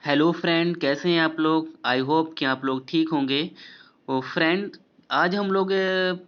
Hello friend, कैसे हैं आप लोग। आई होप कि आप लोग ठीक होंगे। तो फ्रेंड, आज हम लोग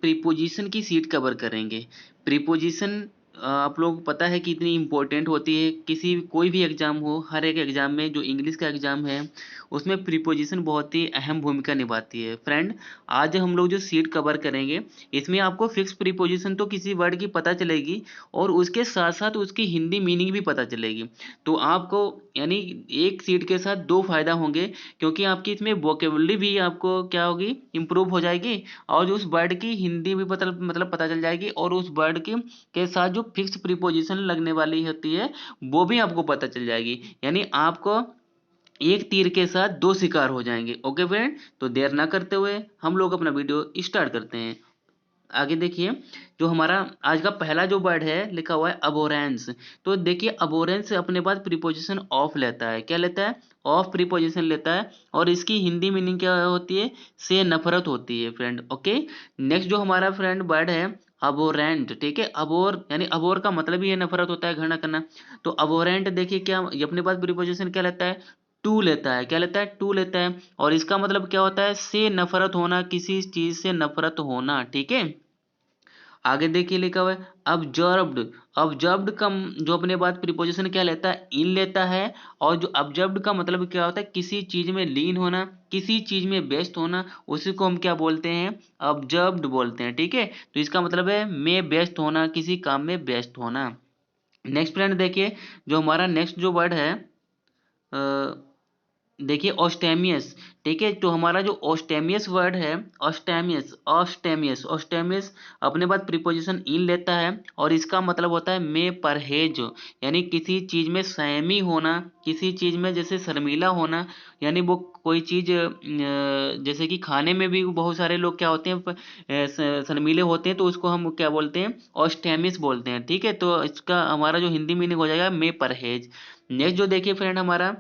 प्रीपोजिशन की सीट कवर करेंगे। प्रीपोजिशन आप लोग पता है कि इतनी इम्पोर्टेंट होती है। किसी कोई भी एग्ज़ाम हो, हर एक एग्ज़ाम में जो इंग्लिश का एग्ज़ाम है उसमें प्रीपोजिशन बहुत ही अहम भूमिका निभाती है। फ्रेंड, आज हम लोग जो सीट कवर करेंगे इसमें आपको फिक्स प्रीपोजिशन तो किसी वर्ड की पता चलेगी और उसके साथ साथ उसकी हिंदी मीनिंग भी पता चलेगी। तो आपको यानी एक सीट के साथ दो फायदा होंगे, क्योंकि आपकी इसमें वोकेबलरी भी आपको क्या होगी, इम्प्रूव हो जाएगी। और जो उस वर्ड की हिंदी भी मतलब पता चल जाएगी, और उस वर्ड की के साथ जो फिक्स प्रीपोजिशन लगने वाली होती है वो भी आपको पता चल जाएगी। यानी आपको एक तीर के साथ दो शिकार हो जाएंगे। ओके फ्रेंड, तो देर ना करते हुए हम लोग अपना वीडियो स्टार्ट करते हैं। आगे देखिए, जो हमारा आज का पहला जो वर्ड है लिखा हुआ है अबोरेंस। तो देखिए, अबोरेंस अपने पास प्रीपोजिशन ऑफ लेता है। क्या लेता है? ऑफ प्रीपोजिशन लेता है। और इसकी हिंदी मीनिंग क्या होती है? से नफरत होती है फ्रेंड। ओके, नेक्स्ट जो हमारा फ्रेंड वर्ड है अबोरेंट। ठीक है, अबोर यानी अबोर का मतलब ही है नफरत होता है, घृणा करना। तो अबोरेंट देखिए क्या, ये अपने पास प्रीपोजिशन क्या लेता है? टू लेता है। क्या लेता है? टू लेता है। और इसका मतलब क्या होता है? से नफरत होना, किसी चीज से नफरत होना। ठीक है, आगे देखिए लिखा हुआ है ऑब्जर्व्ड। ऑब्जर्व्ड का जो अपने पास प्रीपोजिशन क्या लेता है? इन लेता है। और जो ऑब्जर्व्ड का मतलब क्या होता है? किसी चीज में लीन होना, किसी चीज में व्यस्त होना, उसी को हम क्या बोलते हैं? ऑब्जर्व्ड बोलते हैं। ठीक है, तो इसका मतलब है में व्यस्त होना, किसी काम में व्यस्त होना। नेक्स्ट फ्रेंड देखिए, जो हमारा नेक्स्ट जो वर्ड है देखिए ऑस्टेमियस। ठीक है, तो हमारा जो ऑस्टेमियस वर्ड है, ऑस्टेमियस ऑस्टेमियस ऑस्टेमियस अपने पास प्रीपोजिशन इन लेता है। और इसका मतलब होता है में परहेज, यानी किसी चीज में संयमी होना, किसी चीज में जैसे शर्मीला होना। यानी वो कोई चीज जैसे कि खाने में भी बहुत सारे लोग क्या होते हैं, शर्मीले होते हैं, तो उसको हम क्या बोलते हैं? ऑस्टेमियस बोलते हैं। ठीक है, तो इसका हमारा जो हिंदी मीनिंग हो जाएगा में परहेज। नेक्स्ट जो देखिए फ्रेंड, हमारा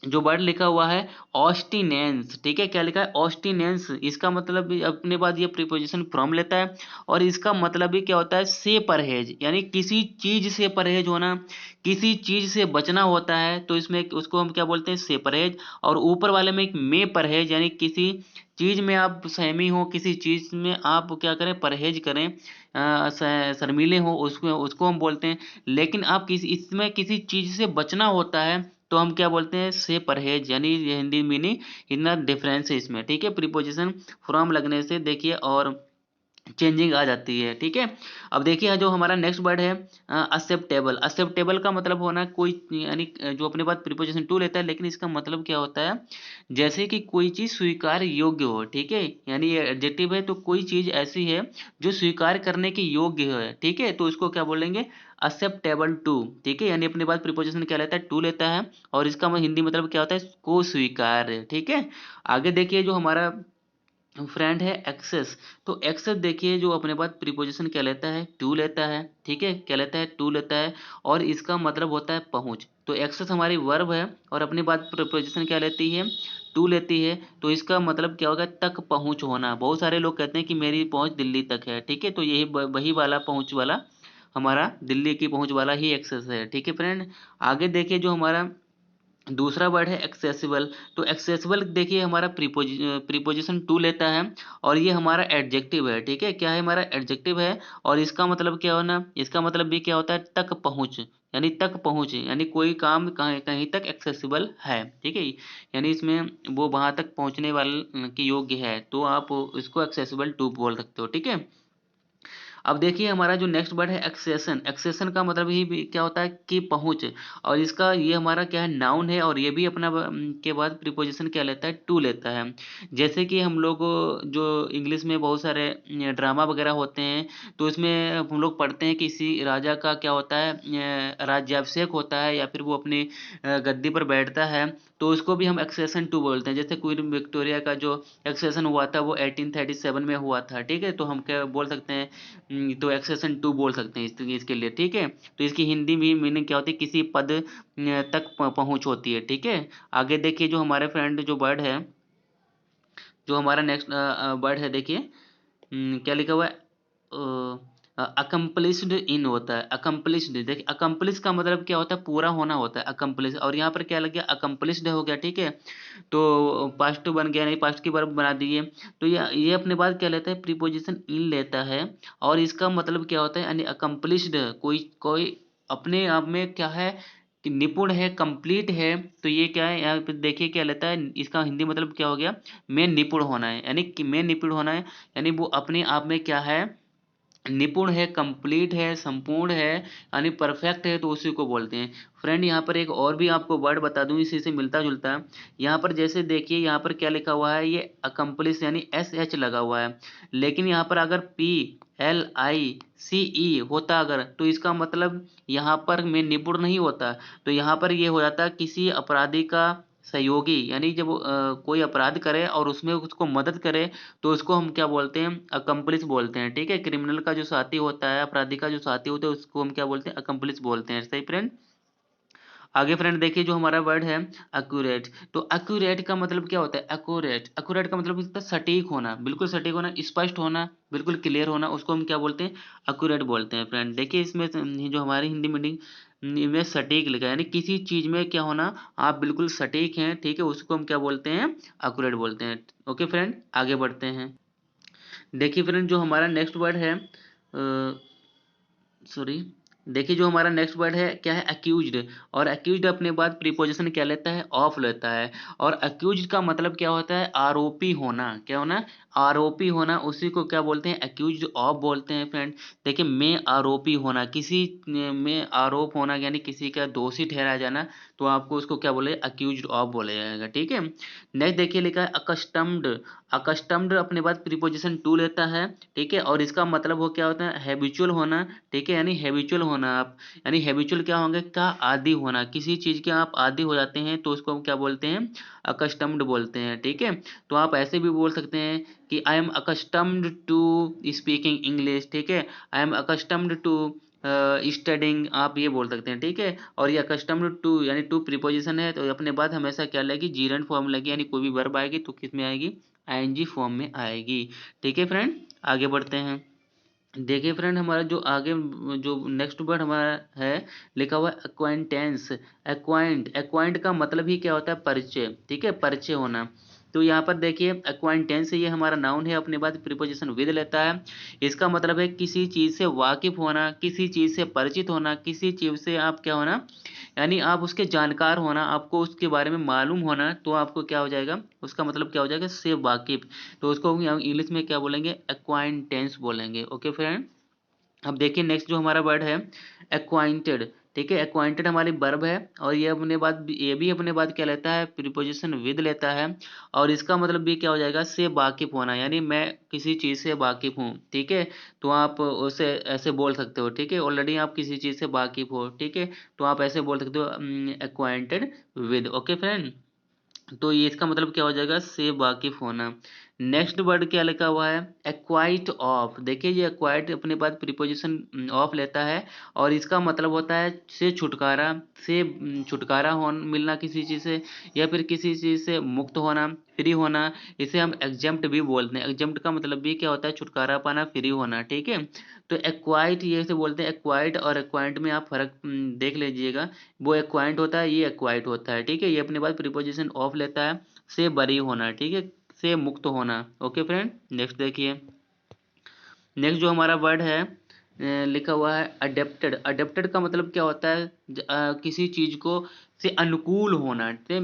जो वर्ड लिखा हुआ है ऑस्टिनेंस। ठीक है, क्या लिखा है? ऑस्टिनेंस। इसका मतलब भी अपने पास ये प्रीपोजिशन फ्रॉम लेता है। और इसका मतलब भी क्या होता है? से परहेज, यानी किसी चीज से परहेज होना, किसी चीज से बचना होता है। तो इसमें उसको हम क्या बोलते हैं? से परहेज। और ऊपर वाले में एक में परहेज, यानी किसी चीज में आप सहमी हो, किसी चीज में आप क्या करें? परहेज करें, शर्मीले हो, उसको उसको हम बोलते हैं। लेकिन आप किसी इसमें किसी चीज से बचना होता है तो हम क्या बोलते हैं? से परहेज। यानी ये हिंदी मीनिंग इतना डिफरेंस है इसमें। ठीक है, प्रीपोजिशन फ्रॉम लगने से देखिए और चेंजिंग आ जाती है। ठीक है, अब देखिए जो हमारा नेक्स्ट वर्ड है एक्सेप्टेबल। एक्सेप्टेबल का मतलब होना कोई, यानी जो अपने पास प्रीपोजिशन टू लेता है, लेकिन इसका मतलब क्या होता है? जैसे कि कोई चीज स्वीकार योग्य हो। ठीक है, यानी ये एडजेक्टिव है, तो कोई चीज ऐसी है जो स्वीकार करने की योग्य है। ठीक है, तो इसको क्या बोलेंगे? Acceptable to. ठीक है, यानी अपने पास प्रीपोजिशन क्या लेता है? टू लेता है। और इसका हिंदी मतलब क्या होता है? को स्वीकार। ठीक है, आगे देखिए जो हमारा फ्रेंड है एक्सेस। तो एक्सेस देखिए, जो अपने पास प्रीपोजिशन क्या लेता है? टू लेता है। ठीक है, क्या लेता है? टू लेता है। और इसका मतलब होता है पहुंच। तो एक्सेस हमारी वर्ब है और अपनी बात प्रीपोजिशन क्या लेती है? टू लेती है। तो इसका मतलब क्या होगा? तक पहुंच होना। बहुत सारे लोग कहते हैं कि मेरी पहुंच दिल्ली तक है। ठीक है, तो यही वही वाला पहुंच वाला हमारा दिल्ली की पहुंच वाला ही एक्सेस है। ठीक है फ्रेंड, आगे देखिए जो हमारा दूसरा वर्ड है एक्सेसिबल। तो एक्सेसिबल देखिए हमारा प्रीपोजिशन टू लेता है। और ये हमारा एडजेक्टिव है। ठीक है, क्या है? हमारा एडजेक्टिव है। और इसका मतलब क्या होना? इसका मतलब भी क्या होता है? तक पहुंच, यानी तक पहुंच, यानी कोई काम कहीं कहीं तक एक्सेसिबल है। ठीक है, यानी इसमें वो वहां तक पहुंचने वाले की योग्य है, तो आप इसको एक्सेसिबल टू बोल सकते हो। ठीक है, अब देखिए हमारा जो नेक्स्ट वर्ड है एक्सेशन। एक्सेशन का मतलब ही क्या होता है? कि पहुंच। और इसका ये हमारा क्या है? नाउन है। और ये भी अपना के बाद प्रीपोजिशन क्या लेता है? टू लेता है। जैसे कि हम लोग जो इंग्लिश में बहुत सारे ड्रामा वगैरह होते हैं, तो इसमें हम लोग पढ़ते हैं कि किसी राजा का क्या होता है? राज्याभिषेक होता है, या फिर वो अपनी गद्दी पर बैठता है, तो उसको भी हम एक्सेशन टू बोलते हैं। जैसे क्वीन विक्टोरिया का जो एक्सेशन हुआ था वो 1837 में हुआ था। ठीक है, तो हम क्या बोल सकते हैं? तो एक्सेशन टू बोल सकते हैं इसके लिए। ठीक है, तो इसकी हिंदी भी मीनिंग क्या होती है? किसी पद तक पहुंच होती है। ठीक है, आगे देखिए जो हमारे फ्रेंड जो वर्ड है, जो हमारा नेक्स्ट वर्ड है देखिए, क्या लिखा हुआ है? अकम्प्लिश्ड इन होता है, अकम्प्लिश्ड। देखिए अकम्प्लिश का मतलब क्या होता है, पूरा होना होता है अकम्प्लिश, और यहाँ पर क्या लग गया, अकम्प्लिश्ड हो गया, ठीक है। तो पास्ट बन गया, नहीं पास्ट की वर्ब बना दिए। तो ये अपने बाद क्या लेता है, प्रीपोजिशन इन लेता है, और इसका मतलब क्या होता है, यानी अकम्प्लिश्ड, कोई कोई अपने आप में क्या है कि निपुण है, कंप्लीट है। तो ये क्या है, यहाँ पे देखिए क्या लेता है, इसका हिंदी मतलब क्या हो गया, में निपुण होना है, यानी कि में निपुण होना है, यानी वो अपने आप में क्या है, निपुण है, कंप्लीट है, संपूर्ण है, यानी परफेक्ट है, तो उसी को बोलते हैं। फ्रेंड यहाँ पर एक और भी आपको वर्ड बता दूं, इसी से मिलता जुलता है। यहाँ पर जैसे देखिए, यहाँ पर क्या लिखा हुआ है, ये अकम्प्लिश यानी एस एच लगा हुआ है, लेकिन यहाँ पर अगर पी एल आई सी ई होता अगर, तो इसका मतलब यहाँ पर में निपुण नहीं होता, तो यहाँ पर ये हो जाता किसी अपराधी का सहयोगी, यानी जब कोई अपराध करे और उसमें उसको मदद करे, तो उसको हम क्या बोलते हैं, अकम्प्लिस बोलते हैं, ठीक है। क्रिमिनल का जो साथी होता है, अपराधी का जो साथी होता है, उसको हम क्या बोलते हैं, अकम्प्लिस बोलते हैं, सही फ्रेंड। आगे फ्रेंड देखिए, जो हमारा वर्ड है एक्यूरेट, तो एक्यूरेट का मतलब क्या होता है, एक्यूरेट, एक्यूरेट का मतलब होता है सटीक होना, बिल्कुल सटीक होना, स्पष्ट होना, बिल्कुल क्लियर होना, उसको हम क्या बोलते हैं, एक्यूरेट बोलते हैं। फ्रेंड देखिए, इसमें जो हमारी हिंदी मीनिंग में सटीक लिखा है, यानी किसी चीज में क्या होना, आप बिल्कुल सटीक हैं, ठीक है, उसको हम क्या बोलते हैं, एक्यूरेट बोलते हैं। ओके फ्रेंड, आगे बढ़ते हैं। देखिए फ्रेंड, जो हमारा नेक्स्ट वर्ड है, सॉरी, देखिए जो हमारा नेक्स्ट वर्ड है क्या है, अक्यूज्ड। और अक्यूज्ड अपने बाद प्रीपोजिशन क्या लेता है, ऑफ लेता है। और अक्यूज्ड का मतलब क्या होता है, आरोपी होना, क्या होना, आरोपी होना, उसी को क्या बोलते हैं, अक्यूज्ड ऑफ बोलते हैं। फ्रेंड देखिए, में आरोपी होना, किसी में आरोप होना, यानी किसी का दोषी ठहराया जाना, तो आपको उसको क्या बोले, अक्यूज्ड ऑफ बोला जाएगा, ठीक है। नेक्स्ट देखिए लिखा है अकस्टम्ड। अकस्टम्ड अपने बाद प्रीपोजिशन टू लेता है, ठीक है, और इसका मतलब वो क्या होता है, हैबिचुअल होना, ठीक है, यानी हैबिचुअल होना आप, यानी हैबिचुअल क्या होंगे, का आदी होना, किसी चीज के आप आदी हो जाते हैं, तो उसको हम क्या बोलते हैं, अकस्टम्ड बोलते हैं, ठीक है। तो आप ऐसे भी बोल सकते हैं कि I am accustomed to speaking English, ठीक है, I am accustomed to studying, आप ये बोल सकते हैं, ठीक है। और ये अकस्टम्ड टू यानी टू प्रीपोजिशन है, तो अपने बाद हमेशा क्या लगेगी, जीरंड फॉर्म लगेगी, यानी कोई भी वर्ब आएगी तो किस में आएगी, आईएनजी फॉर्म में आएगी, ठीक है फ्रेंड। आगे बढ़ते हैं। देखिए फ्रेंड, हमारा जो आगे जो नेक्स्ट वर्ड हमारा है, लिखा हुआ है एक्वाइंटेंस। एक्वाइंट, एक्वाइंट का मतलब ही क्या होता है, परिचय, ठीक है, परिचय होना। तो यहाँ पर देखिए एक्वाइंटेंस, ये हमारा नाउन है, अपने बाद प्रीपोजिशन विद लेता है। इसका मतलब है किसी चीज से वाकिफ होना, किसी चीज से परिचित होना, किसी चीज से आप क्या होना, यानी आप उसके जानकार होना, आपको उसके बारे में मालूम होना, तो आपको क्या हो जाएगा, उसका मतलब क्या हो जाएगा, से वाकिफ। तो उसको हम इंग्लिश में क्या बोलेंगे, एक्वाइंटेंस बोलेंगे। ओके फ्रेंड, अब देखिए नेक्स्ट जो हमारा वर्ड है एक्वाइंटेड, ठीक है। एक्वाइंटेड हमारी वर्ब है, और ये अपने बाद, ये भी अपने बाद क्या लेता है, प्रीपोजिशन विद लेता है, और इसका मतलब भी क्या हो जाएगा, से वाकिफ होना, यानी मैं किसी चीज से वाकिफ हूँ, ठीक है। तो आप उसे ऐसे बोल सकते हो, ठीक है, ऑलरेडी आप किसी चीज से वाकिफ हो, ठीक है, तो आप ऐसे बोल सकते हो एक्वाइंटेड विद। ओके फ्रेंड, तो ये इसका मतलब क्या हो जाएगा, से वाकिफ होना। नेक्स्ट वर्ड क्या लिखा हुआ है, एक्वाइट ऑफ। देखिए ये एक्वाइट अपने बाद प्रीपोजिशन ऑफ लेता है, और इसका मतलब होता है से छुटकारा, से छुटकारा हो मिलना किसी चीज से, या फिर किसी चीज से मुक्त होना, फ्री होना। इसे हम एग्जेम्प्ट भी बोलते हैं। एग्जेम्प्ट का मतलब भी क्या होता है, छुटकारा पाना, फ्री होना, ठीक है। तो एक्वाइट ये से बोलते हैं, एक्वाइट और एक्वाइंट में आप फर्क देख लीजिएगा। वो एक्वाइंट होता है, ये एक्वाइट होता है, ठीक है। ये अपने बाद प्रीपोजिशन ऑफ लेता है, से बरी होना, ठीक है, से मुक्त होना। ओके फ्रेंड, नेक्स्ट देखिए। नेक्स्ट जो हमारा वर्ड है लिखा हुआ है अडेप्टेड। अडेप्टेड का मतलब क्या होता है, किसी चीज को से अनुकूल होना, से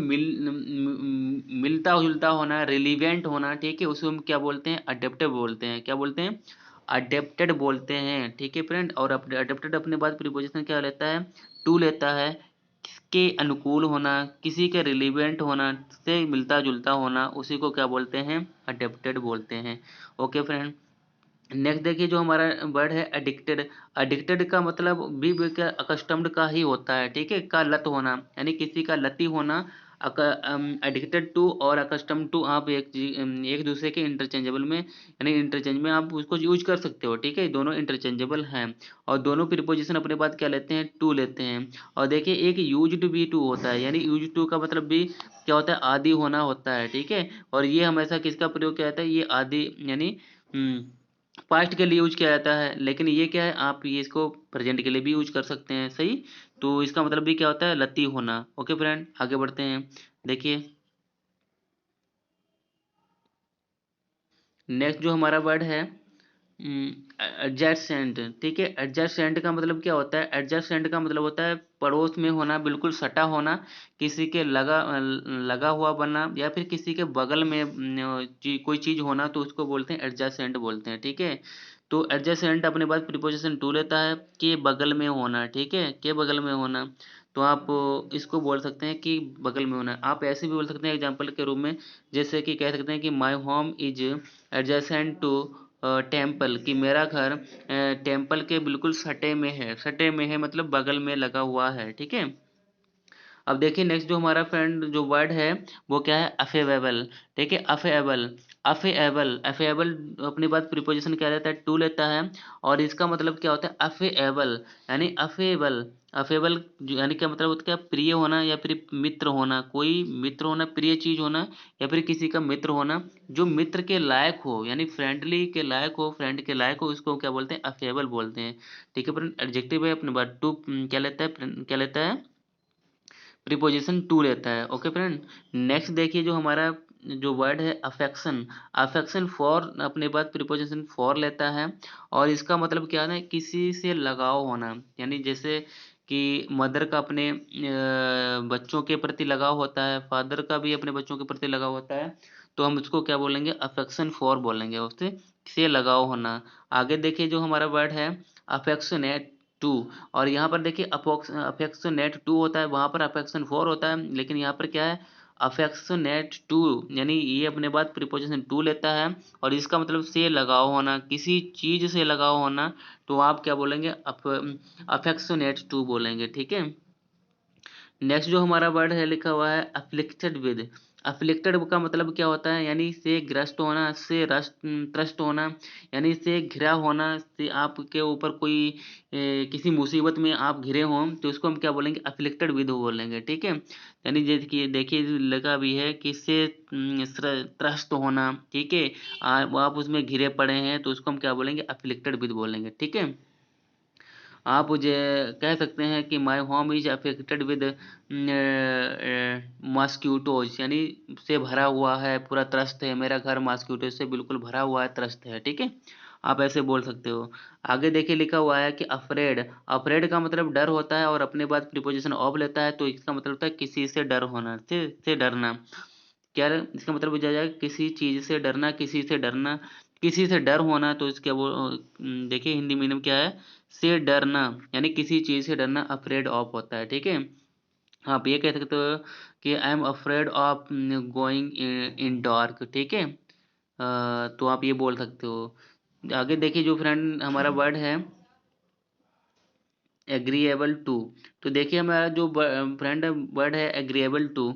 मिलता जुलता होना, रिलीवेंट होना, ठीक है, उसको हम क्या बोलते हैं, अडेप्टेड बोलते हैं। क्या बोलते हैं, अडेप्टेड बोलते हैं, ठीक है फ्रेंड। और अडेप्टेड अपने बाद प्रीपोजिशन क्या लेता है, टू लेता है, किसके अनुकूल होना, किसी के रिलीवेंट होना, से मिलता जुलता होना, उसी को क्या बोलते हैं, अडेप्टेड बोलते हैं। ओके फ्रेंड, नेक्स्ट देखिए जो हमारा वर्ड है एडिक्टेड। एडिक्टेड का मतलब भी क्या, अकस्टम्ड का ही होता है, ठीक है, का लत होना, यानी किसी का लती होना। एडिक्टेड टू और अकस्टम्ड टू आप एक दूसरे के इंटरचेंजेबल में, यानी इंटरचेंज में आप उसको यूज कर सकते हो, ठीक है, दोनों इंटरचेंजेबल हैं। और दोनों प्रीपोजिशन अपने बाद क्या लेते हैं, टू लेते हैं। और देखिए एक यूज्ड भी टू होता है, यानी यूज टू का मतलब भी क्या होता है, आदि होना होता है, ठीक है। और ये हमेशा किसका प्रयोग किया जाता है, ये आदि यानी पास्ट के लिए यूज किया जाता है, लेकिन ये क्या है, आप ये इसको प्रेजेंट के लिए भी यूज कर सकते हैं। सही, तो इसका मतलब भी क्या होता है, लती होना। ओके फ्रेंड, आगे बढ़ते हैं। देखिए नेक्स्ट जो हमारा वर्ड है एडजेसेंट। ठीक है, एडजेसेंट का मतलब क्या होता है, एडजेसेंट का मतलब होता है पड़ोस में होना, बिल्कुल सटा होना, किसी के लगा हुआ बनना, या फिर किसी के बगल में कोई चीज होना, तो उसको बोलते हैं एडजेसेंट बोलते हैं। ठीक है, तो एडजेसेंट अपने पास प्रीपोजिशन टू लेता है, के बगल में होना। ठीक है, के बगल में होना, तो आप इसको बोल सकते हैं कि बगल में होना। आप ऐसे भी बोल सकते हैं एग्जाम्पल के रूप में, जैसे कि कह सकते हैं कि my home is adjacent to temple, कि मेरा घर टेम्पल के बिल्कुल सटे में है। सटे में है मतलब बगल में लगा हुआ है। ठीक है, अब देखिए नेक्स्ट जो हमारा फ्रेंड जो वर्ड है वो क्या है, अफेवेबल। ठीक है, अफेएबल। अफेएबल, अफेएबल अपनी बात प्रीपोजिशन क्या रहता है, टू लेता है, और इसका मतलब क्या होता है अफेएबल, यानी अफेएबल। अफेबल यानी क्या मतलब होता है, क्या प्रिय होना या फिर मित्र होना, कोई मित्र होना, प्रिय चीज होना, या फिर किसी का मित्र होना जो मित्र के लायक हो, यानी फ्रेंडली के लायक हो, फ्रेंड के लायक हो, उसको क्या बोलते हैं, अफेएबल बोलते हैं। ठीक है, पर एडजेक्टिव है अपने बात टू क्या लेता है, क्या लेता है, प्रीपोजिशन टू रहता है। ओके फ्रेंड, नेक्स्ट देखिए जो हमारा जो वर्ड है अफेक्शन। अफेक्शन फॉर अपने पास प्रीपोजिशन फॉर लेता है, और इसका मतलब क्या है, किसी से लगाव होना, यानी जैसे कि मदर का अपने बच्चों के प्रति लगाव होता है, फादर का भी अपने बच्चों के प्रति लगाव होता है, तो हम उसको क्या बोलेंगे, अफेक्शन फॉर बोलेंगे, उससे से लगाव होना। आगे देखिए जो हमारा वर्ड है अफेक्शनेट टू, और यहाँ पर देखिए अफेक्शनेट टू होता है, वहाँ पर अफेक्शन फोर होता है, लेकिन यहाँ पर क्या है, अफेक्शनेट टू, यानी ये अपने बाद प्रीपोजिशन टू लेता है, और इसका मतलब से लगाव होना, किसी चीज से लगाव होना, तो आप क्या बोलेंगे, अफेक्शनेट टू बोलेंगे। ठीक है, नेक्स्ट जो हमारा वर्ड है लिखा हुआ है अफ्लिक्टेड विद। अफ्लिक्टेड का मतलब क्या होता है, यानी से ग्रस्त होना, से त्रस्त होना, यानी से घिरा होना, से आपके ऊपर कोई किसी मुसीबत में आप घिरे हों, तो उसको हम क्या बोलेंगे, अफ्लिक्टेड विद बोलेंगे। ठीक है, यानी जैसे कि देखिए लगा भी है कि से त्रस्त होना। ठीक है, आप उसमें घिरे पड़े हैं, तो उसको हम क्या बोलेंगे, अफ्लिक्टेड विद बोलेंगे। ठीक है, आप मुझे कह सकते हैं कि my home is affected with mosquitoes, यानी से भरा हुआ है, पूरा त्रस्त है, मेरा घर मॉस्क्यूटो से बिल्कुल भरा हुआ है, त्रस्त है। ठीक है, आप ऐसे बोल सकते हो। आगे देखिए लिखा हुआ है कि अफ्रेड। अफ्रेड का मतलब डर होता है, और अपने बाद प्रीपोजिशन ऑफ लेता है, तो इसका मतलब होता है किसी से डर होना, से डरना। क्या इसका मतलब हो जाएगा, किसी चीज से डरना, किसी से डरना, किसी से डर होना, तो इसके वो देखिए हिंदी मीनिंग क्या है, से डरना, यानी किसी चीज से डरना अफ्रेड ऑफ होता है। ठीक है, आप ये कह सकते हो कि I am afraid of going in dark. ठीक है, तो आप ये बोल सकते हो। आगे देखिए जो फ्रेंड हमारा वर्ड है एग्रीएबल टू। तो देखिए हमारा जो फ्रेंड वर्ड है एग्रीएबल टू,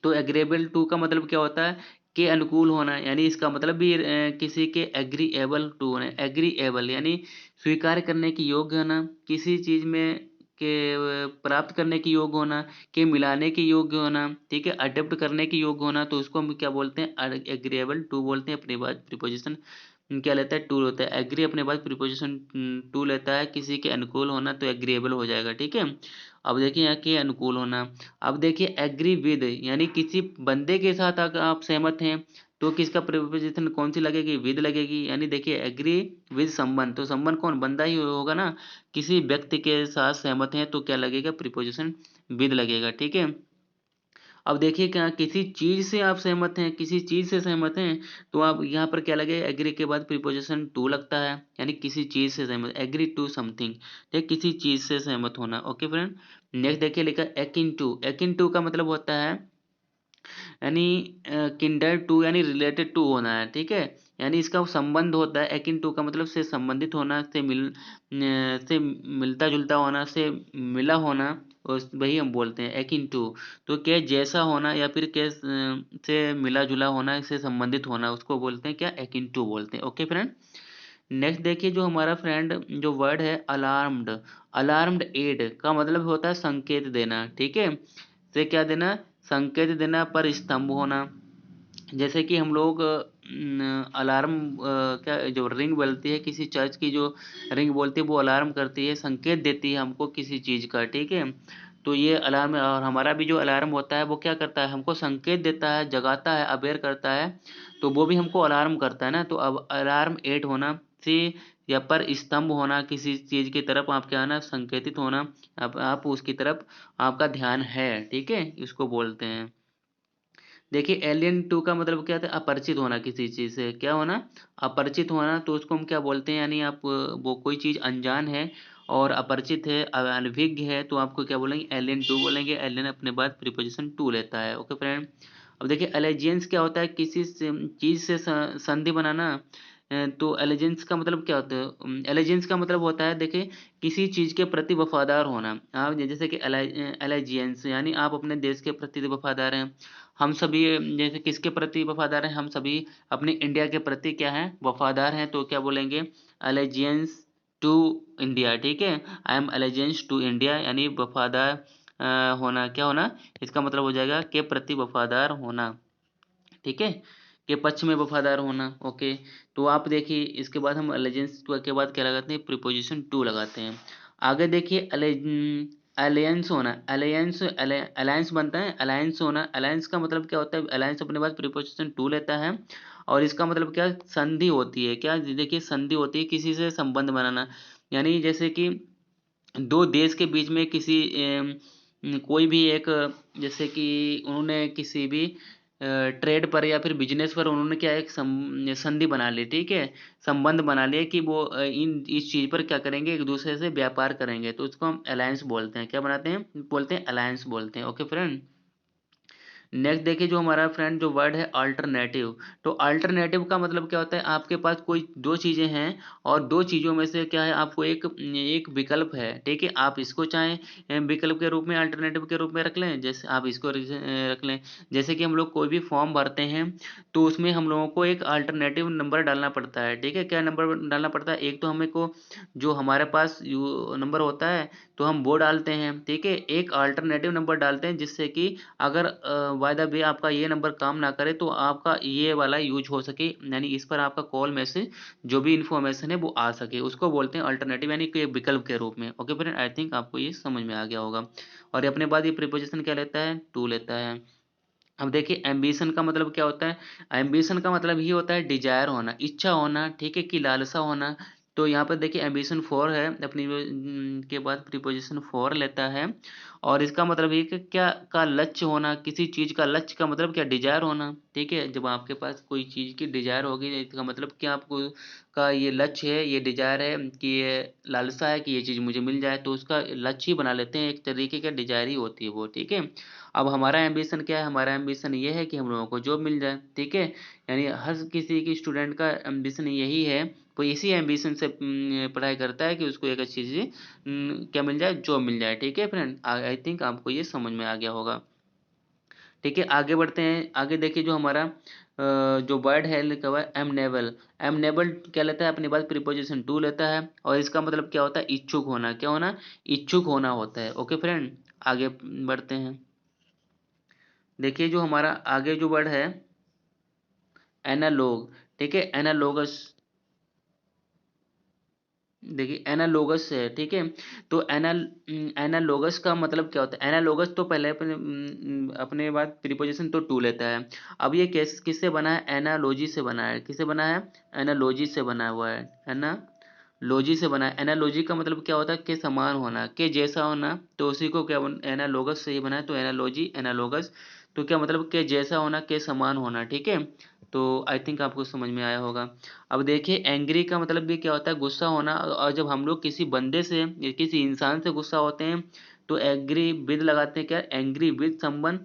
तो एग्रीएबल टू का मतलब क्या होता है, के अनुकूल होना, यानी इसका मतलब भी किसी के एग्रीएबल टू होना। एग्रीएबल यानी स्वीकार करने की योग्य होना, किसी चीज में के प्राप्त करने की योग्य होना, के मिलाने की योग्य होना। ठीक है, अडेप्ट करने की योग्य होना, तो उसको हम क्या बोलते हैं, एग्रीएबल टू बोलते हैं। अपने बाद प्रीपोजिशन क्या लेता है, टू होता है। एग्री अपने पास प्रीपोजिशन टू लेता है, किसी के अनुकूल होना, तो एग्रीएबल हो जाएगा। ठीक है, अब देखिए यहाँ के अनुकूल होना। अब देखिए एग्री विद, यानी किसी बंदे के साथ अगर आप सहमत हैं, तो किसका प्रीपोजिशन कौन सी लगेगी, विद लगेगी। यानी देखिए एग्री विद संबंध, तो संबंध कौन, बंदा ही होगा ना। किसी व्यक्ति के साथ सहमत हैं, तो क्या लगेगा, प्रीपोजिशन विद लगेगा। ठीक है, अब देखिए क्या किसी चीज से आप सहमत हैं, किसी चीज से सहमत हैं, तो आप यहाँ पर क्या लगे, एग्री के बाद प्रीपोजिशन टू लगता है, यानी किसी चीज से सहमत, एग्री टू समथिंग। ठीक, किसी चीज से सहमत होना। ओके फ्रेंड, नेक्स्ट देखिए लिखा एकिन टू। एकिन टू का मतलब होता है यानी किंडर टू, यानी रिलेटेड टू होना है। ठीक है, यानी इसका संबंध होता है, एकिन टू का मतलब से संबंधित होना, से मिलता जुलता होना, से मिला होना, और वही हम बोलते हैं एकिन टू। तो क्या जैसा होना, या फिर क्या से मिला जुला होना, से संबंधित होना, उसको बोलते हैं क्या, एकिन टू बोलते हैं। ओके फ्रेंड, नेक्स्ट देखिए जो हमारा फ्रेंड जो वर्ड है अलार्म्ड। अलार्म्ड एड का मतलब होता है संकेत देना। ठीक है, से क्या देना, संकेत देना, पर स्तंभ होना। जैसे कि हम लोग अलार्म क्या जो रिंग बोलती है किसी चर्च की, जो रिंग बोलती है वो अलार्म करती है, संकेत देती है हमको किसी चीज़ का, ठीक है। तो ये अलार्म, और हमारा भी जो अलार्म होता है वो क्या करता है, हमको संकेत देता है, जगाता है, अवेयर करता है, तो वो भी हमको अलार्म करता है ना। तो अब अलार्म एट होना से या पर स्तंभ होना, किसी चीज़ की तरफ आप क्या ना संकेतित होना, आप उसकी तरफ आपका ध्यान है, ठीक है, इसको बोलते हैं। देखिए एलियन टू का मतलब क्या था, अपरिचित होना किसी चीज़ से, क्या होना, अपरिचित होना, तो उसको हम क्या बोलते हैं, यानी आप वो कोई चीज़ अनजान है और अपरिचित है, अनभिज्ञ है, तो आपको क्या बोलेंगे, एलियन टू बोलेंगे। एलियन अपने बाद प्रीपोजिशन टू लेता है, ओके फ्रेंड। अब देखिए एलिजेंस क्या होता है, किसी चीज़ से संधि बनाना। तो एलिजेंस का मतलब क्या होता है, एलिजेंस का मतलब होता है, देखिए किसी चीज़ के प्रति वफादार होना। आप जैसे कि एलिजेंस यानी आप अपने देश के प्रति वफादार हैं। हम सभी जैसे किसके प्रति वफादार हैं, हम सभी अपने इंडिया के प्रति क्या हैं, वफादार हैं, तो क्या बोलेंगे, अलेजियंस टू इंडिया, ठीक है। आई एम अलेजियंस टू इंडिया, यानी वफादार होना, क्या होना, इसका मतलब हो जाएगा के प्रति वफादार होना, ठीक है, के पक्ष में वफादार होना, ओके। तो आप देखिए इसके बाद हम अलेजेंस के बाद क्या लगाते हैं, प्रीपोजिशन टू लगाते हैं। आगे देखिए अलायंस होना, अलायंस बनता है, अलायंस होना, अलायंस का मतलब क्या होता है, अलायंस अपने पास प्रीपोजिशन टू लेता है, और इसका मतलब क्या, संधि होती है, क्या देखिए संधि होती है, किसी से संबंध बनाना, यानी जैसे कि दो देश के बीच में किसी कोई भी एक, जैसे कि उन्होंने किसी भी ट्रेड पर या फिर बिजनेस पर उन्होंने क्या एक संधि बना ली, ठीक है, संबंध बना लिया कि वो इन इस चीज़ पर क्या करेंगे, एक दूसरे से व्यापार करेंगे, तो उसको हम अलायंस बोलते हैं, क्या बनाते हैं, बोलते हैं अलायंस बोलते हैं, ओके फ्रेंड। नेक्स्ट देखिए जो हमारा फ्रेंड जो वर्ड है अल्टरनेटिव। तो अल्टरनेटिव का मतलब क्या होता है, आपके पास कोई दो चीज़ें हैं और दो चीज़ों में से क्या है, आपको एक एक विकल्प है, ठीक है, आप इसको चाहें विकल्प के रूप में, अल्टरनेटिव के रूप में रख लें, जैसे आप इसको रख लें, जैसे कि हम लोग कोई भी फॉर्म भरते हैं तो उसमें हम लोगों को एक अल्टरनेटिव नंबर डालना पड़ता है, ठीक है, क्या नंबर डालना पड़ता है, एक तो हमें को जो हमारे पास नंबर होता है तो हम वो डालते हैं, ठीक है, एक अल्टरनेटिव नंबर डालते हैं, जिससे कि अगर बाय द वे आपका ये नंबर काम ना करे तो आपका ये वाला यूज हो सके, यानी इस पर आपका कॉल मैसेज जो भी इंफॉर्मेशन है वो आ सके, उसको बोलते हैं अल्टरनेटिव, यानी कि विकल्प के रूप में, ओके फ्रेंड। आई थिंक आपको ये समझ में आ गया होगा। और ये अपने बाद ये प्रीपोजिशन क्या लेता है, टू लेता है। अब देखिए एम्बिशन का मतलब क्या होता है, एम्बिशन का मतलब ही होता है डिजायर होना, इच्छा होना, ठीक है, कि लालसा होना। तो यहाँ पर देखिए एम्बिशन फोर है, अपनी के बाद प्रीपोजिशन फोर लेता है, और इसका मतलब ये कि क्या का लक्ष्य होना, किसी चीज़ का लक्ष्य का मतलब क्या, डिजायर होना, ठीक है, जब आपके पास कोई चीज़ की डिजायर होगी, इसका मतलब कि आपको का ये लक्ष्य है, ये डिजायर है, कि ये लालसा है कि ये चीज़ मुझे मिल जाए, तो उसका लक्ष्य ही बना लेते हैं, एक तरीके का डिजायर ही होती है वो, ठीक है। अब हमारा एम्बिशन क्या है, हमारा एम्बिशन ये है कि हम लोगों को जॉब मिल जाए, ठीक है, यानी हर किसी की स्टूडेंट का एम्बिशन यही है, वो इसी एम्बिशन से पढ़ाई करता है कि उसको एक अच्छी चीज़ क्या मिल जाए, जॉब मिल जाए, ठीक है फ्रेंड। आई थिंक आपको ये समझ में आ गया होगा, ठीक है। आगे बढ़ते हैं, आगे देखिए जो हमारा जो वर्ड है लिखा हुआ है एमनेबल। एमनेबल क्या लेता है, अपने पास प्रीपोजिशन टू लेता है, और इसका मतलब क्या होता है, इच्छुक होना, क्या होना, इच्छुक होना होता है, ओके फ्रेंड। आगे बढ़ते हैं, देखिए जो हमारा आगे जो वर्ड है एनालॉग, ठीक है, एनालॉगस, देखिए एनालॉगस है, ठीक है। तो एनालॉगस का मतलब क्या होता है, एनालॉगस तो पहले अपने बाद प्रीपोजिशन तो टू लेता है। अब ये किससे बना है, एनालॉजी से बना है, किससे बना है, एनालॉजी से बना हुआ है ना, लॉजी से बना है। एनालॉजी का मतलब क्या होता है, के समान होना, के जैसा होना, तो उसी को क्या एनालॉगस से ही बना है, तो एनालॉजी एनालॉगस, तो क्या मतलब के जैसा होना, के समान होना, ठीक है। तो आई थिंक आपको समझ में आया होगा। अब देखिए एंग्री का मतलब भी क्या होता है, गुस्सा होना, और जब हम लोग किसी बंदे से या किसी इंसान से गुस्सा होते हैं तो एग्री विद लगाते हैं, क्या, एंग्री विद समवन,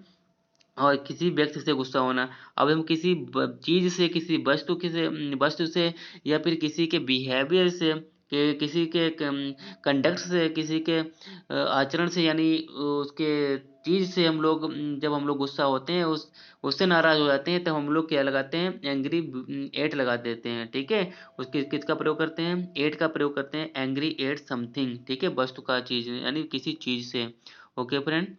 और किसी व्यक्ति से गुस्सा होना। अब हम किसी चीज से, किसी वस्तु से या फिर किसी के बिहेवियर से, किसी के कंडक्ट से, किसी के आचरण से, यानी उसके चीज से हम लोग जब हम लोग गुस्सा होते हैं, उससे नाराज हो जाते हैं, तब हम लोग क्या लगाते हैं, एंग्री एट लगा देते हैं, ठीक है। उसके किसका प्रयोग करते हैं, एट का प्रयोग करते हैं, एंग्री एट समथिंग, ठीक है, वस्तु का, चीज यानी किसी चीज से, ओके फ्रेंड।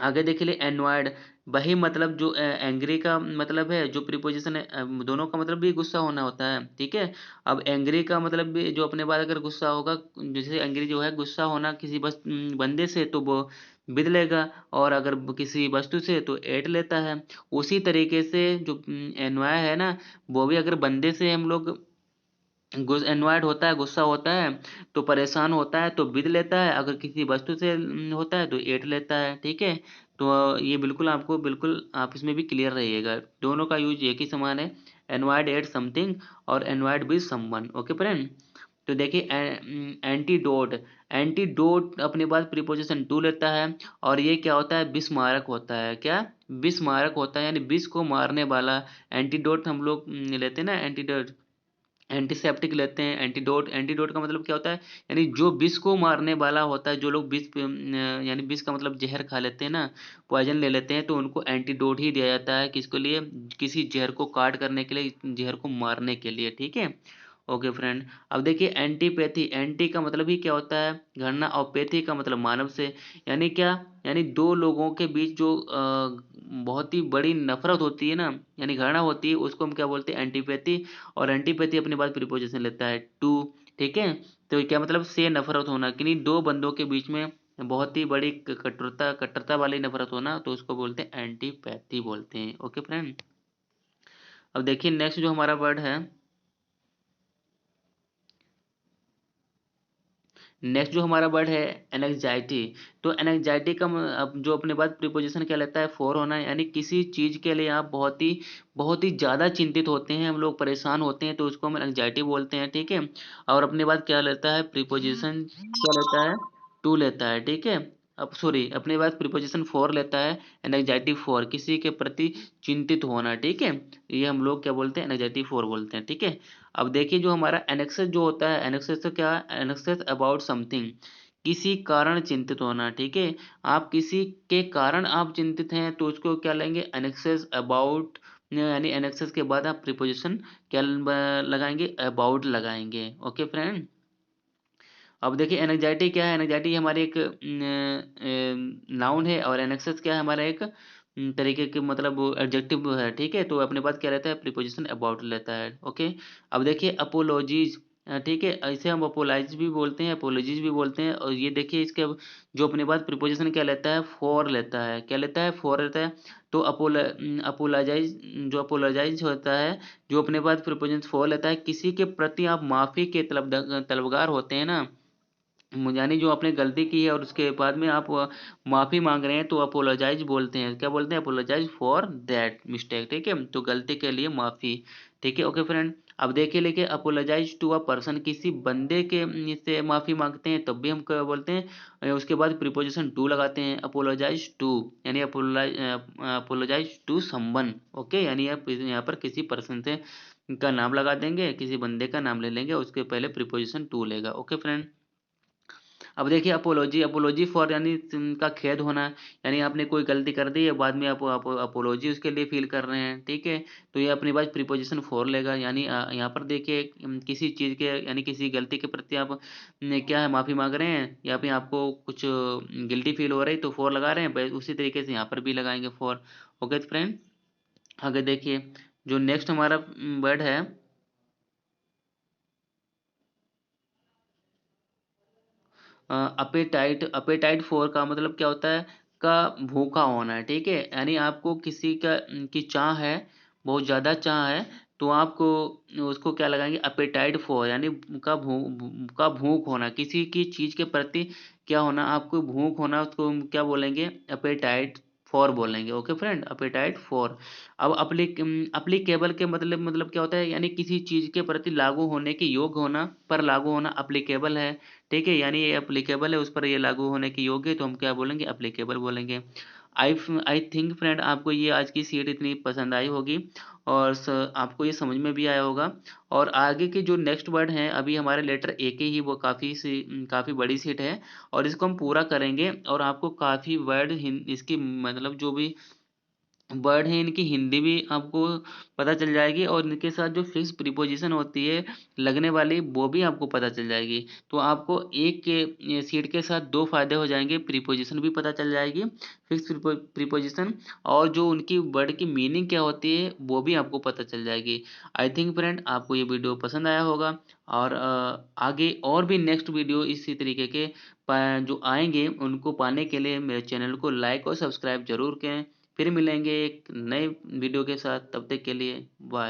आगे देख लिए एनवायड, वही मतलब जो एंग्री का मतलब है, जो प्रीपोजिशन है दोनों का मतलब भी गुस्सा होना होता है, ठीक है। अब एंग्री का मतलब भी जो अपने बात अगर गुस्सा होगा, जैसे एंग्री जो है गुस्सा होना किसी बंदे से तो वो विद लेगा, और अगर किसी वस्तु से तो एट लेता है। उसी तरीके से जो एनवाय है ना, वो भी अगर बंदे से हम लोग एनवायड होता है, गुस्सा होता है तो परेशान होता है तो विद लेता है, अगर किसी वस्तु से होता है तो एट लेता है, ठीक है। तो ये बिल्कुल आपको बिल्कुल आप इसमें भी क्लियर रहिएगा, दोनों का यूज एक ही समान है, एनवायड एट समथिंग और एनवायड विद समवन, ओके फ्रेंड। तो देखिए एंटीडोट, एंटीडोट अपने पास प्रीपोजिशन टू लेता है, और ये क्या होता है, विषमारक होता है, क्या विषमारक होता है, यानी विष को मारने वाला। एंटीडोट हम लोग लेते हैं ना, एंटीडोट एंटीसेप्टिक लेते हैं, एंटीडोट, एंटीडोट का मतलब क्या होता है, यानी जो विष को मारने वाला होता है, जो लोग यानी विष का मतलब जहर खा लेते हैं ना, पॉइजन ले लेते हैं, तो उनको एंटीडोट ही दिया जाता है, किसके लिए, किसी जहर को काट करने के लिए, जहर को मारने के लिए, ठीक है। Okay friend. अब देखिए एंटीपैथी, एंटी का मतलब ही क्या होता है, घृणा, और पैथी का मतलब मानव से, यानी क्या, यानी दो लोगों के बीच जो बहुत ही बड़ी नफरत होती है ना, यानी घृणा होती है, उसको हम क्या बोलते हैं, एंटीपैथी। और एंटीपैथी अपने पास प्रीपोजिशन लेता है टू, ठीक है। तो क्या मतलब, से नफरत होना, कि दो बंदों के बीच में बहुत ही बड़ी कठोरता कट्टरता वाली नफरत होना, तो उसको बोलते हैं एंटीपैथी बोलते हैं, ओके फ्रेंड। अब देखिए नेक्स्ट जो हमारा वर्ड है, नेक्स्ट जो हमारा वर्ड है एनेक्जाइटी। तो एनेक्जाइटी का अब जो अपने पास प्रीपोजिशन क्या लेता है, फोर होना है, यानी किसी चीज के लिए आप बहुत ही ज्यादा चिंतित होते हैं, हम लोग परेशान होते हैं, तो उसको हम एनेक्जाइटी बोलते हैं, ठीक है। और अपने पास क्या लेता है प्रीपोजिशन, क्या लेता है, टू लेता है, ठीक है। अब सॉरी, अपने पास प्रीपोजिशन फोर लेता है, एनेक्जाइटी फोर, किसी के प्रति चिंतित होना, ठीक है। ये हम लोग क्या बोलते हैं, एनेक्जाइटी फोर बोलते हैं, ठीक है। अब देखिए जो हमारा एनेक्सस जो होता है, एनेक्सस तो क्या है, एनेक्सस अबाउट समथिंग, किसी कारण चिंतित होना, ठीक है। आप किसी के कारण आप चिंतित हैं, तो उसको क्या लेंगे, एनेक्सस अबाउट, यानी एनेक्सस के बाद आप प्रीपोजिशन क्या लगाएंगे, अबाउट लगाएंगे, ओके फ्रेंड। अब देखिए एनेक्जाइटी क्या है, एनेक्जाइटी हमारी एक नाउन है, और एनेक्सस क्या है, हमारा एक तरीके के मतलब एडजेक्टिव है, ठीक है। तो अपने पास क्या रहता है, प्रीपोजिशन अबाउट लेता है, ओके। अब देखिए अपोलॉजीज, ठीक है, ऐसे हम अपोलाइज भी बोलते हैं, अपोलॉजीज भी बोलते हैं, और ये देखिए इसके जो अपने पास प्रीपोजिशन क्या लेता है, फॉर लेता है, क्या लेता है, फॉर लेता है। तो अपोलोजाइज, जो अपोलोजाइज होता है, जो अपने पास प्रीपोजिशन फॉर लेता है, किसी के प्रति आप माफी के तलबगार होते हैं ना, यानी जो आपने गलती की है और उसके बाद में आप माफी मांग रहे हैं, तो अपोलोजाइज बोलते हैं, क्या बोलते हैं, अपोलोजाइज फॉर दैट मिस्टेक, ठीक है, तो गलती के लिए माफी, ठीक है, ओके फ्रेंड। अब देखिए लेके अपोलोजाइज टू अ पर्सन, किसी बंदे के से माफी मांगते हैं, तब भी हम क्या बोलते हैं, उसके बाद प्रीपोजिशन टू लगाते हैं, अपोलोजाइज टू, यानी अपोलोजाइज टू समवन, ओके, यानी आप यहाँ पर किसी पर्सन से का नाम लगा देंगे, किसी बंदे का नाम ले लेंगे, उसके पहले प्रीपोजिशन टू लेगा, ओके फ्रेंड। अब देखिए अपोलॉजी, अपोलॉजी फॉर यानी का खेद होना, यानी आपने कोई गलती कर दी है, बाद में आप अपोलॉजी उसके लिए फील कर रहे हैं, ठीक है। तो ये अपनी बात प्रीपोजिशन फॉर लेगा, यानी यहाँ पर देखिए किसी चीज़ के यानी किसी गलती के प्रति आप क्या है, माफ़ी मांग रहे हैं, या फिर आपको कुछ गिल्टी फील हो रही तो फॉर लगा रहे हैं, उसी तरीके से यहाँ पर भी लगाएंगे फॉर, ओके फ्रेंड। आगे देखिए जो नेक्स्ट हमारा वर्ड है अपेटाइट, अपेटाइट फोर का मतलब क्या होता है, का भूखा होना है, ठीक है, यानी आपको किसी का की चाह है, बहुत ज़्यादा चाह है, तो आपको उसको क्या लगाएंगे, अपेटाइट फोर, यानी का भूख होना, किसी की चीज़ के प्रति क्या होना, आपको भूख होना, उसको हम क्या बोलेंगे, अपेटाइट फॉर बोलेंगे, ओके फ्रेंड, अपेटाइट फॉर। अब अप्लीकेबल के मतलब क्या होता है, यानी किसी चीज़ के प्रति लागू होने के योग्य होना, पर लागू होना अप्लीकेबल है, ठीक है, यानी ये एप्लीकेबल है, उस पर ये लागू होने के योग्य है, तो हम क्या बोलेंगे, एप्लीकेबल बोलेंगे। आई थिंक फ्रेंड आपको ये आज की सीट इतनी पसंद आई होगी, और आपको ये समझ में भी आया होगा। और आगे के जो नेक्स्ट वर्ड हैं, अभी हमारे लेटर ए के ही वो काफ़ी बड़ी सीट है, और इसको हम पूरा करेंगे, और आपको काफ़ी वर्ड इसकी मतलब जो भी वर्ड है इनकी हिंदी भी आपको पता चल जाएगी, और इनके साथ जो फिक्स प्रीपोजिशन होती है लगने वाली, वो भी आपको पता चल जाएगी। तो आपको एक के सीट के साथ दो फायदे हो जाएंगे, प्रीपोजिशन भी पता चल जाएगी, फिक्स प्रीपोजिशन, और जो उनकी वर्ड की मीनिंग क्या होती है वो भी आपको पता चल जाएगी। आई थिंक फ्रेंड आपको ये वीडियो पसंद आया होगा, और आगे और भी नेक्स्ट वीडियो इसी तरीके के जो आएंगे उनको पाने के लिए मेरे चैनल को लाइक और सब्सक्राइब जरूर करें। फिर मिलेंगे एक नए वीडियो के साथ, तब तक के लिए बाय।